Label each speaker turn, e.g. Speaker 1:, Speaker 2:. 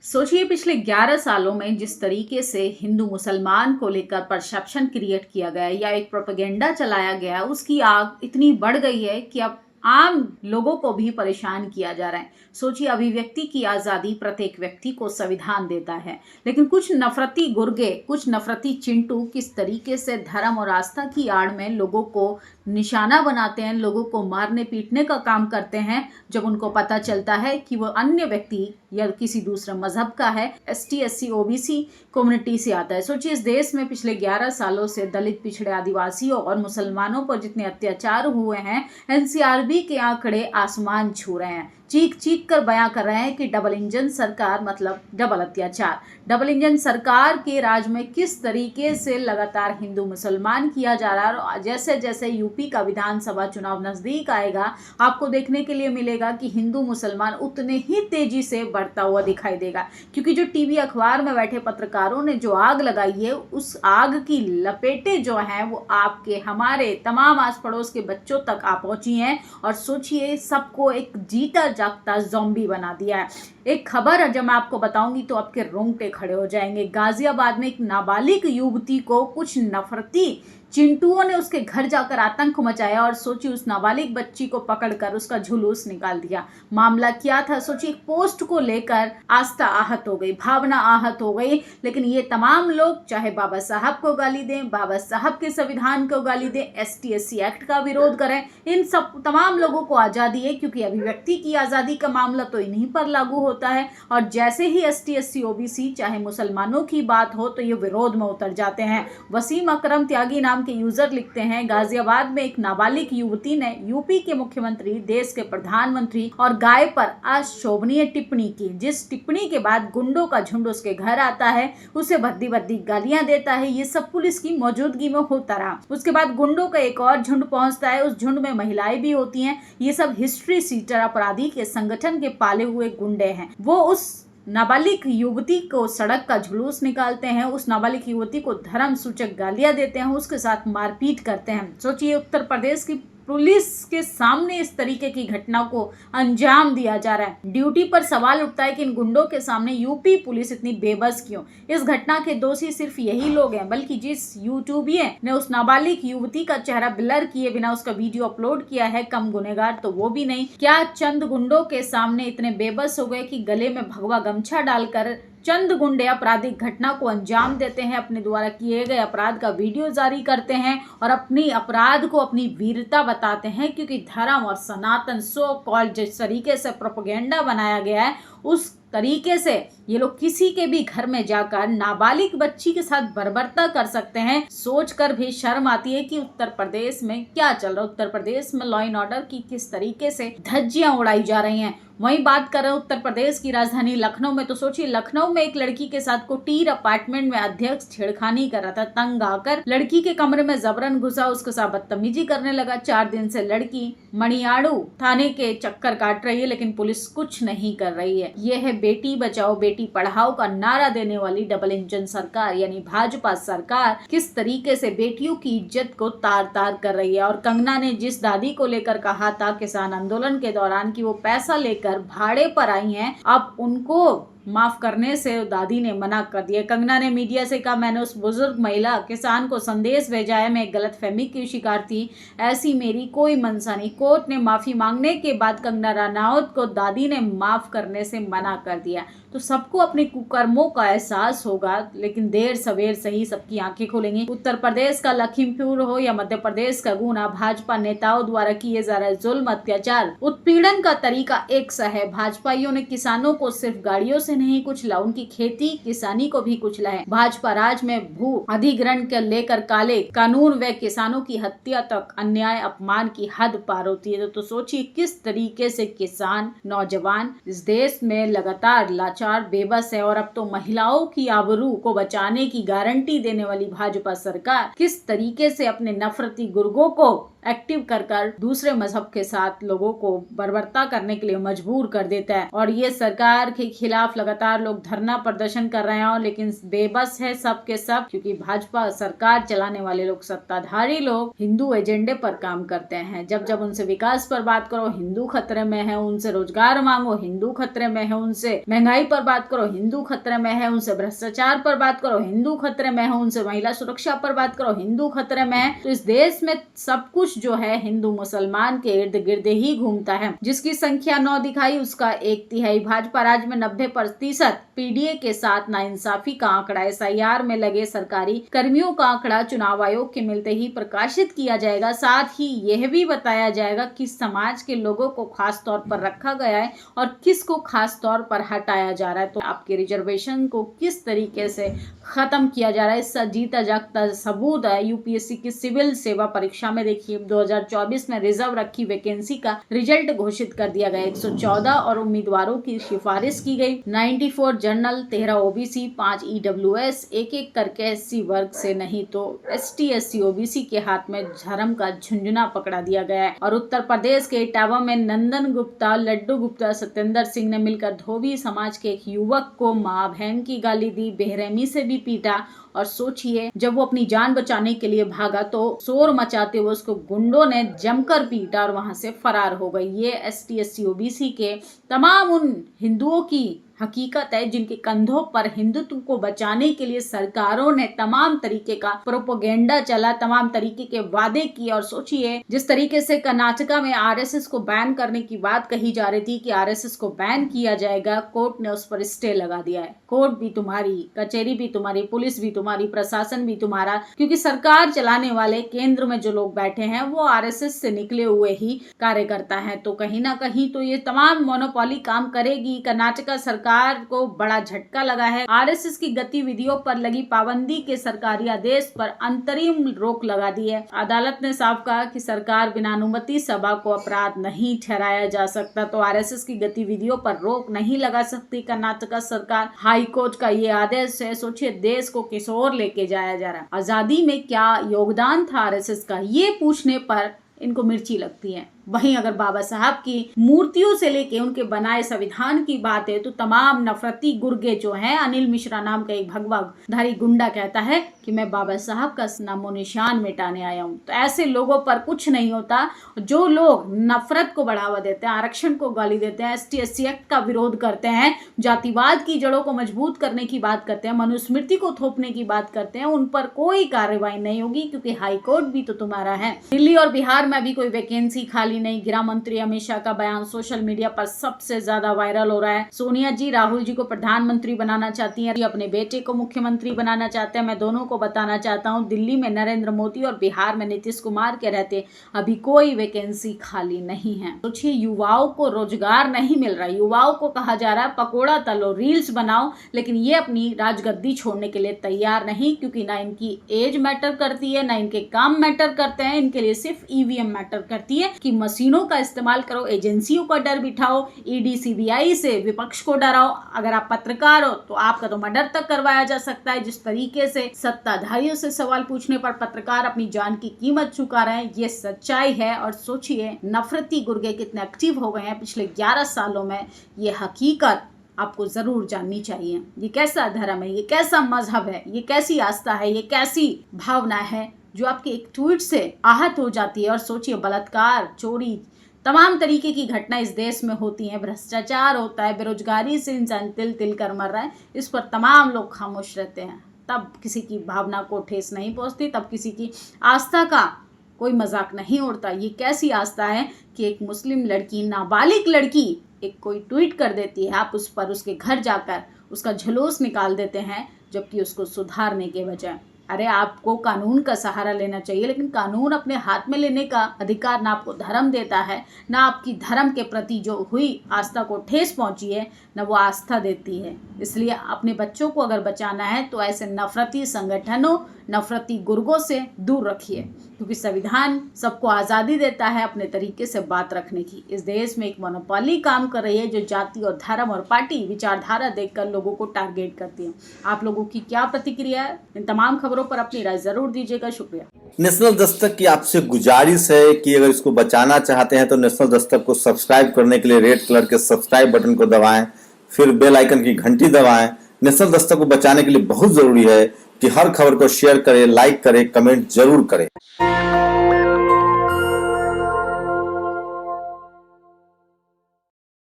Speaker 1: सोचिए पिछले 11 सालों में जिस तरीके से हिंदू मुसलमान को लेकर परसेप्शन क्रिएट किया गया या एक प्रोपेगेंडा चलाया गया, उसकी आग इतनी बढ़ गई है कि अब आम लोगों को भी परेशान किया जा रहा है। सोचिए, अभिव्यक्ति की आजादी प्रत्येक व्यक्ति को संविधान देता है, लेकिन कुछ नफरती गुर्गे, कुछ नफरती चिंटू किस तरीके से धर्म और आस्था की आड़ में लोगों को निशाना बनाते हैं, लोगों को मारने पीटने का काम करते हैं। जब उनको पता चलता है कि वो अन्य व्यक्ति या किसी दूसरे मजहब का है, एसटी एससी ओबीसी कम्युनिटी से आता है। सोचिए, इस देश में पिछले 11 सालों से दलित, पिछड़े, आदिवासियों और मुसलमानों पर जितने अत्याचार हुए हैं, एनसीआरबी के आंकड़े आसमान छू रहे हैं। चीख चीख कर बयां कर रहे हैं कि डबल इंजन सरकार मतलब डबल अत्याचार। डबल इंजन सरकार के राज में किस तरीके से लगातार हिंदू मुसलमान किया जा रहा है। और जैसे जैसे यूपी का विधानसभा चुनाव नजदीक आएगा, आपको देखने के लिए मिलेगा कि हिंदू मुसलमान उतने ही तेजी से बढ़ता हुआ दिखाई देगा, क्योंकि जो टीवी अखबार में बैठे पत्रकारों ने जो आग लगाई है, उस आग की लपेटें जो हैं वो आपके हमारे तमाम आस पड़ोस के बच्चों तक आ पहुंची हैं। और सोचिए, सबको एक जीता जागता ज़ॉम्बी बना दिया है। एक खबर जब मैं आपको बताऊंगी तो आपके रोंगटे खड़े हो जाएंगे। गाजियाबाद में एक नाबालिग युवती को कुछ नफरती चिंटुओं ने उसके घर जाकर आतंक मचाया और सोचिए, उस नाबालिग बच्ची को पकड़कर उसका जुलूस निकाल दिया। मामला क्या था? सोचिए, पोस्ट को लेकर आस्था आहत हो गई, भावना आहत हो गई, लेकिन ये तमाम लोग चाहे बाबा साहब को गाली दें, बाबा साहब के संविधान को गाली दें, एसटी एससी एक्ट का विरोध करें, इन सब तमाम लोगों को आजादी है, क्योंकि अभिव्यक्ति की आजादी का मामला तो इन्हीं पर लागू होता है। और जैसे ही एसटी एससी ओबीसी चाहे मुसलमानों की बात हो तो ये विरोध में उतर जाते हैं। वसीम अकरम त्यागी नाम के यूजर लिखते हैं, गाजियाबाद में एक नाबालिग युवती ने यूपी के मुख्यमंत्री, देश के प्रधानमंत्री और गाय पर अशोभनीय टिप्पणी की, जिस टिप्पणी के बाद गुंडों का झुंड उसके घर आता है, उसे भद्दी भद्दी गालियां देता है। ये सब पुलिस की मौजूदगी में होता रहा। उसके बाद गुंडों का एक और झुंड पहुंचता है, उस झुंड में महिलाएं भी होती हैं। ये सब हिस्ट्री सीटर अपराधी के संगठन के पाले हुए गुंडे हैं। वो उस नाबालिग युवती को सड़क का जुलूस निकालते हैं, उस नाबालिग युवती को धर्म सूचक गालियां देते हैं, उसके साथ मारपीट करते हैं। सोचिए, उत्तर प्रदेश की पुलिस के सामने इस तरीके की घटना को अंजाम दिया जा रहा है। ड्यूटी पर सवाल उठता है कि इन गुंडों के सामने यूपी पुलिस इतनी बेबस क्यों? इस घटना के दोषी सिर्फ यही लोग हैं, बल्कि जिस यूट्यूबिये ने उस नाबालिग युवती का चेहरा ब्लर किए बिना उसका वीडियो अपलोड किया है, कम गुनहगार तो वो भी नहीं। क्या चंद गुंडों के सामने इतने बेबस हो गए कि गले में भगवा गमछा डालकर चंद गुंडे आपराधिक घटना को अंजाम देते हैं, अपने द्वारा किए गए अपराध का वीडियो जारी करते हैं और अपनी अपराध को अपनी वीरता बताते हैं, क्योंकि धर्म और सनातन सो कॉल्ड जिस तरीके से प्रोपेगेंडा बनाया गया है, उस तरीके से ये लोग किसी के भी घर में जाकर नाबालिग बच्ची के साथ बर्बरता कर सकते हैं। सोचकर भी शर्म आती है कि उत्तर प्रदेश में क्या चल रहा है। उत्तर प्रदेश में लॉ एंड ऑर्डर की किस तरीके से धज्जियां उड़ाई जा रही हैं। वहीं बात कर रहे हैं उत्तर प्रदेश की राजधानी लखनऊ में, तो सोचिए, लखनऊ में एक लड़की के साथ कुटीर अपार्टमेंट में अध्यक्ष छेड़खानी कर रहा था। तंग आकर लड़की के कमरे में जबरन घुसा, उसके साथ बदतमीजी करने लगा। 4 दिन से लड़की मणियाड़ू थाने के चक्कर काट रही है, लेकिन पुलिस कुछ नहीं कर रही है। यह है बेटी बचाओ बेटी पढ़ाओ का नारा देने वाली डबल इंजन सरकार, यानी भाजपा सरकार किस तरीके से बेटियों की इज्जत को तार तार कर रही है। और कंगना ने जिस दादी को लेकर कहा था किसान आंदोलन के दौरान कि वो पैसा लेकर भाड़े पर आई हैं, अब उनको माफ करने से दादी ने मना कर दिया। कंगना ने मीडिया से कहा, मैंने उस बुजुर्ग महिला किसान को संदेश भेजा है, मैं गलतफहमी की शिकार थी, ऐसी मेरी कोई मंशा नहीं। कोर्ट ने माफी मांगने के बाद कंगना रनौत को दादी ने माफ करने से मना कर दिया। तो सबको अपने कुकर्मों का एहसास होगा, लेकिन देर सवेर सही सबकी आंखें खुलेंगी। उत्तर प्रदेश का लखीमपुर हो या मध्य प्रदेश का गुना, भाजपा नेताओं द्वारा किए जा रहे जुल्म, अत्याचार, उत्पीड़न का तरीका एक सा है। भाजपाइयों ने किसानों को सिर्फ गाड़ियों से नहीं कुचला, उनकी खेती किसानी को भी कुचला है। भाजपा राज में भू अधिग्रहण के लेकर काले कानून व किसानों की हत्या तक अन्याय अपमान की हद पार होती है। तो सोचिए, किस तरीके से किसान, नौजवान इस देश में लगातार लाचार, बेबस है। और अब तो महिलाओं की आबरू को बचाने की गारंटी देने वाली भाजपा सरकार किस तरीके से अपने नफरती गुर्गों को एक्टिव कर दूसरे मजहब के साथ लोगों को बर्बरता करने के लिए मजबूर कर देता है। और ये सरकार के खिलाफ लगातार लोग धरना प्रदर्शन कर रहे हैं, लेकिन बेबस है सब के सब, क्योंकि भाजपा सरकार चलाने वाले लोग, सत्ताधारी लोग हिंदू एजेंडे पर काम करते हैं। जब जब उनसे विकास पर बात करो, हिंदू खतरे में है, उनसे रोजगार मांगो, हिंदू खतरे में है, उनसे महंगाई पर बात करो, हिंदू खतरे में है, उनसे भ्रष्टाचार पर बात करो, हिंदू खतरे में है, उनसे महिला सुरक्षा पर बात करो, हिंदू खतरे में है। तो इस देश में सब कुछ जो है हिंदू मुसलमान के इर्द गिर्द ही घूमता है। जिसकी संख्या 9 दिखाई, उसका 1/3 भाजपा राज में 90% पीडीए के साथ नाइंसाफी का आंकड़ा, एसआईआर में लगे सरकारी कर्मियों का आंकड़ा चुनाव आयोग के मिलते ही प्रकाशित किया जाएगा। साथ ही यह भी बताया जाएगा कि समाज के लोगों को खास तौर पर रखा गया है और किसको खास तौर पर हटाया जा रहा है। तो आपके रिजर्वेशन को किस तरीके से खत्म किया जा रहा है, इसका जीता जागता सबूत है यूपीएससी की सिविल सेवा परीक्षा में। देखिए 2024 में रिजर्व रखी वैकेंसी का रिजल्ट घोषित कर दिया गया। 114 और उम्मीदवारों की सिफारिश की गई। 94 जनरल, 13 ओबीसी, 5 ईडब्ल्यूएस, एक करके एससी वर्ग से, नहीं तो एसटी एससी ओबीसी के हाथ में धर्म का झुंझुना पकड़ा दिया गया है। और उत्तर प्रदेश के इटावा में नंदन गुप्ता, लड्डू गुप्ता, सत्येंद्र सिंह ने मिलकर धोबी समाज के एक युवक को मां बहन की गाली दी, बेरहमी से भी पीटा। और सोचिए जब वो अपनी जान बचाने के लिए भागा तो शोर मचाते हुए उसको गुंडों ने जमकर पीटा और वहां से फरार हो गई। ये एसटी एससी ओबीसी के तमाम उन हिंदुओं की हकीकत है जिनके कंधों पर हिंदुत्व को बचाने के लिए सरकारों ने तमाम तरीके का प्रोपोगेंडा चला, तमाम तरीके के वादे किए। और सोचिए जिस तरीके से कर्नाटका में आरएसएस को बैन करने की बात कही जा रही थी कि आरएसएस को बैन किया जाएगा, कोर्ट ने उस पर स्टे लगा दिया है। कोर्ट भी तुम्हारी, कचहरी भी तुम्हारी, पुलिस भी तुम्हारी, प्रशासन भी तुम्हारा, क्योंकि सरकार चलाने वाले केंद्र में जो लोग बैठे हैं वो आरएसएस से निकले हुए ही कार्यकर्ता हैं। तो कहीं ना कहीं तो ये तमाम मोनोपोली काम करेगी। कर्नाटका सरकार को बड़ा झटका लगा है। आरएसएस की गतिविधियों पर लगी पाबंदी के सरकारी आदेश पर अंतरिम रोक लगा दी है। अदालत ने साफ कहा कि सरकार बिना अनुमति सभा को अपराध नहीं ठहराया जा सकता, तो आरएसएस की गतिविधियों पर रोक नहीं लगा सकती कर्नाटका सरकार। हाई कोर्ट का ये आदेश है। सोचिए देश को किस ओर लेके जाया जा रहा है। आजादी में क्या योगदान था आरएसएस का, ये पूछने पर इनको मिर्ची लगती है। वहीं अगर बाबा साहब की मूर्तियों से लेके उनके बनाए संविधान की बात है तो तमाम नफरती गुर्गे जो हैं, अनिल मिश्रा नाम का एक भगवाधारी गुंडा कहता है कि मैं बाबा साहब का नामो निशान मिटाने आया हूं। तो ऐसे लोगों पर कुछ नहीं होता। जो लोग नफरत को बढ़ावा देते हैं, आरक्षण को गाली देते हैं, एसटी एससी एक्ट का विरोध करते हैं, जातिवाद की जड़ों को मजबूत करने की बात करते हैं, मनुस्मृति को थोपने की बात करते हैं, उन पर कोई कार्रवाई नहीं होगी, क्योंकि हाईकोर्ट भी तो तुम्हारा है। दिल्ली और बिहार में भी कोई वैकेंसी खाली नहीं। गृह मंत्री अमित शाह का बयान सोशल मीडिया पर सबसे ज्यादा वायरल हो रहा है। सोनिया जी राहुल जी को प्रधानमंत्री बनाना चाहती हैं, अपने बेटे को मुख्यमंत्री बनाना चाहते हैं। मैं दोनों को बताना चाहता हूं, दिल्ली में नरेंद्र मोदी और बिहार में नीतीश कुमार के रहते अभी कोई वैकेंसी खाली नहीं है। सोचिए युवाओं को रोजगार नहीं मिल रहा। युवाओं को कहा जा रहा है पकोड़ा तलो, रील्स बनाओ, लेकिन ये अपनी राजगद्दी छोड़ने के लिए तैयार नहीं, क्योंकि ना इनकी एज मैटर करती है, ना इनके काम मैटर करते हैं। इनके लिए सिर्फ ईवीएम मैटर करती है कि मशीनों का इस्तेमाल करो, एजेंसियों का डर बिठाओ, ईडी सीबीआई से विपक्ष को डराओ। अगर आप पत्रकार हो तो आपका तो मर्डर तक करवाया जा सकता है। जिस तरीके से सत्ताधारियों से सवाल पूछने पर पत्रकार अपनी जान की कीमत चुका रहे हैं, ये सच्चाई है। और सोचिए नफरती गुर्गे कितने एक्टिव हो गए हैं पिछले 11 सालों में, ये हकीकत आपको जरूर जाननी चाहिए। ये कैसा धर्म है, ये कैसा मजहब है, ये कैसी आस्था है, ये कैसी भावना है जो आपके एक ट्वीट से आहत हो जाती है। और सोचिए बलात्कार, चोरी, तमाम तरीके की घटना इस देश में होती हैं, भ्रष्टाचार होता है, बेरोजगारी से इंसान तिल तिल कर मर रहा है, इस पर तमाम लोग खामोश रहते हैं। तब किसी की भावना को ठेस नहीं पहुंचती, तब किसी की आस्था का कोई मजाक नहीं उड़ता। ये कैसी आस्था है कि एक मुस्लिम लड़की, नाबालिग लड़की एक कोई ट्वीट कर देती है, आप उस पर उसके घर जाकर उसका जुलूस निकाल देते हैं, जबकि उसको सुधारने के बजाय। अरे आपको कानून का सहारा लेना चाहिए, लेकिन कानून अपने हाथ में लेने का अधिकार ना आपको धर्म देता है, ना आपकी धर्म के प्रति जो हुई आस्था को ठेस पहुंची है, ना वो आस्था देती है। इसलिए अपने बच्चों को अगर बचाना है तो ऐसे नफरती संगठनों, नफरती गुर्गों से दूर रखिए, क्योंकि संविधान सबको आज़ादी देता है अपने तरीके से बात रखने की। इस देश में एक मोनोपोली काम कर रही है जो जाति और धर्म और पार्टी विचारधारा देखकर लोगों को टारगेट करती है। आप लोगों की क्या प्रतिक्रिया है? इन तमाम खबरों पर अपनी राय जरूर दीजिएगा। शुक्रिया।
Speaker 2: नेशनल दस्तक की आपसे गुजारिश है कि अगर इसको बचाना चाहते हैं तो नेशनल दस्तक को सब्सक्राइब करने के लिए रेड कलर के सब्सक्राइब बटन को दबाएं, फिर बेल आइकन की घंटी दबाएं। नेशनल दस्तक को बचाने के लिए बहुत जरूरी है कि हर खबर को शेयर करें, लाइक करें, कमेंट जरूर करें।